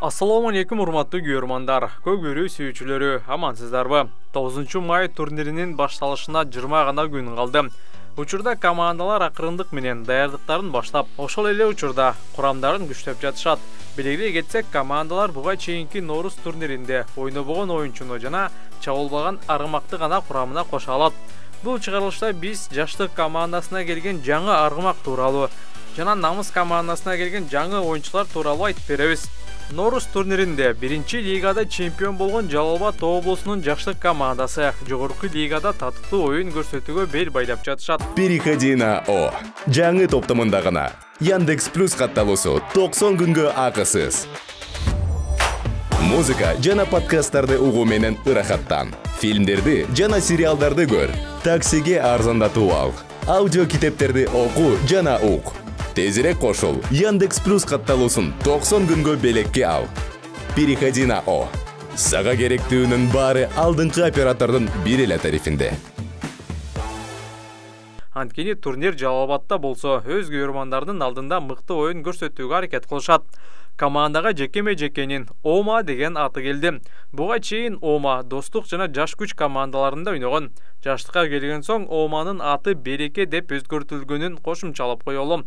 Assalamu alaikum урматтуу көрөрмандар, көк-бөрү сүйүүчүлөрү, амансыздарбы? 9 май турниринин башталышына 20 гана күн калды. Учурда командалар акырындык менен даярдыктарын баштап, ошол эле учурда курамдарын күчтөп жатышат. Белгилей кетсек, командалар буга чейинки Норус турниринде ойнобогон оюнчуну жана чабылбаган аргымакты гана курамына кошо алат. Бул чыгарылышта биз жаштык командасына келген жаңы аргымак тууралуу жана намыс командасына келген жаңы оюнчулар тууралуу айтып беребиз. Норус турниринде 1-лигада чемпион болгон Жалал Абад облусунун жаштык командасы жогорку лигада татыктуу оюн көрсөтүүгө бел байлап жатышат. Переходи на О. Жаңы топтомунда гана Яндекс Плюс катталуусу 90 күнгө акысыз. Музыка жана подкасттарды угуу менен ырахаттан. Фильмдерди жана сериалдарды көр. Таксиге арзандатуу ал. Аудио китептерди окуу жана ук. Тезирек кошул. Яндекс Плюс катталуусун 90 күнгө белекке ал. Переходи на О. Сага керектүүнүн баары алдыңкы оператордун бир эле тарифинде. Анткени турнир Жалал Абадта болсо, өз көрөрмандардын алдында мыкты оюн көрсөтүүгө аракет кылышат. Командага жекеме-жекенин Ома деген аты келди. Буга чейин Ома достук жана жаш күч командаларында ойногон. Жаштыкка келген соң Оманын аты Береке деп өзгөртүлгөнүн кошумчалап коелу.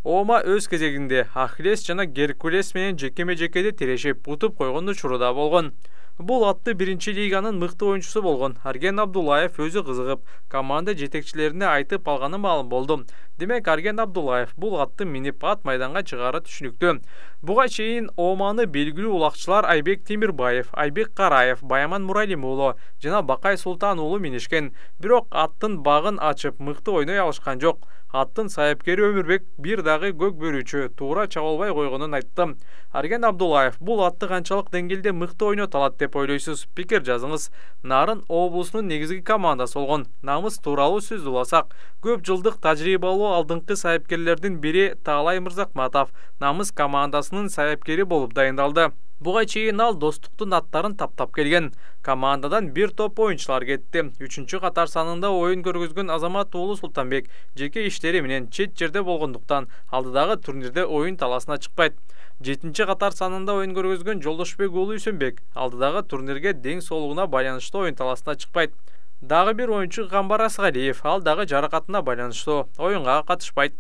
Ома өз кезегинде Ахиллес жана Геркулес менен жекеме-жекеде тирешип, утуп койгон учурда болгон. Бул атты 1-лиганын мыкты оюнчусу болгон Арген Абдуллаев өзү кызыгып, команда жетекчилерине айтып алганы маалым болду. Демек, Арген Абдуллаев бул атты минип ат майданга чыгаары түшүнүктүү. Буга чейин Оманы белгилүү улакчылар Айбек Темирбаев, Айбек Караев, Баяман Муралим уулу жана Бакай Султан уулу минишкен. Бирок аттын багын ачып, мыкты ойной алышкан жок. Аттын сайыпкери Өмүрбек бир дагы көк бөрүүчү туура чабылбай койгонун айтты. Арген Абдуллаев бул атты канчалык деңгээлде мыкты ойнот алат деп ойлойсуз? Пикир жазыңыз. Нарын облусунун негизги командасы болгон Намыс тууралуу сөз уласак, көп жылдык тажрыйбалуу алдыңкы сайыпкерлердин бири Таалай Мырзакматов Намыс командасынын сайыпкери болуп дайындалды. Буга чейин ал достуктун аттарын таптап келген. Командадан бир топ оюнчулар кетти. 3-катар санында оюн көргөзгөн Азамат уулу Султанбек жеке иштери менен чет жерде болгондуктан алдыдагы турнирде оюн таласына чыкпайт. 7-катар санында оюн көргөзгөн Жолдошбек уулу Үсөнбек алдыдагы турнирге дең соолугуна байланыштуу оюн таласына чыкпайт. Дагы бир оюнчу Гамбар Асгалиев ал дагы жаракатына байланыштуу оюнга катышпайт.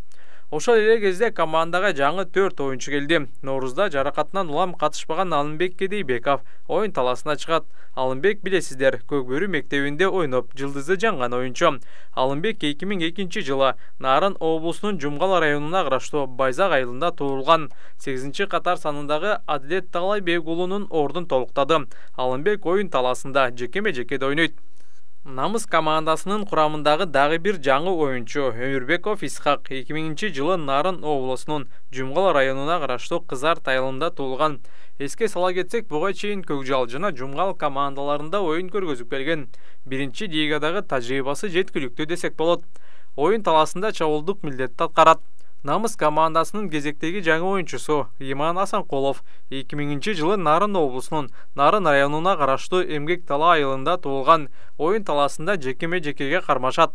Ошол эле кезде командага жаңы 4 оюнчу келди. Норузда жаракатынан улам катышпаган Алымбек Кедейбеков оюн таласына чыгат. Алымбек билесиздер, Көкбөрү мектебинде ойноп, жылдызы жаңган оюнчу. Алымбек 2002 жылы Нарын облусунун Жумгал районуна караштуу Байзак айылында туулган. 8-катар санындагы Адилет Таалайбек уулунун ордун толуктады. Алымбек оюн таласында жекеме-жекеде ойнойт. Намыс командасынын курамындагы дагы бир жаңы оюнчу Өмүрбеков Исхак 2000 жылы Нарын облусунун Жумгал районуна караштуу Кызар айылында туулган. Эске сала кетсек, буга чейин Көкжал жана Жумгал командаларында оюн көргөзүп келген. 1-лигадагы тажрыйбасы жеткиликтүү десек болот. Оюн таласында чабуулдук милдетти аткарат. Намыс командасынын кезектеги жаңы оюнчусу Иман Асанкулов 2000 жылы Нарын облусунун Нарын районуна караштуу Эмгек Тала айылында туулган. Оюн таласында жекеме-жекеге кармашат.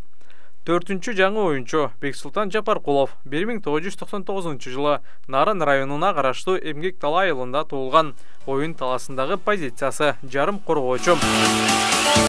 4-чү жаңы оюнчу Бексултан Жапаркулов 1999 жылы Нарын районуна караштуу Эмгек Тала айылында туулган. Оюн таласындагы позициясы жарым коргоочу.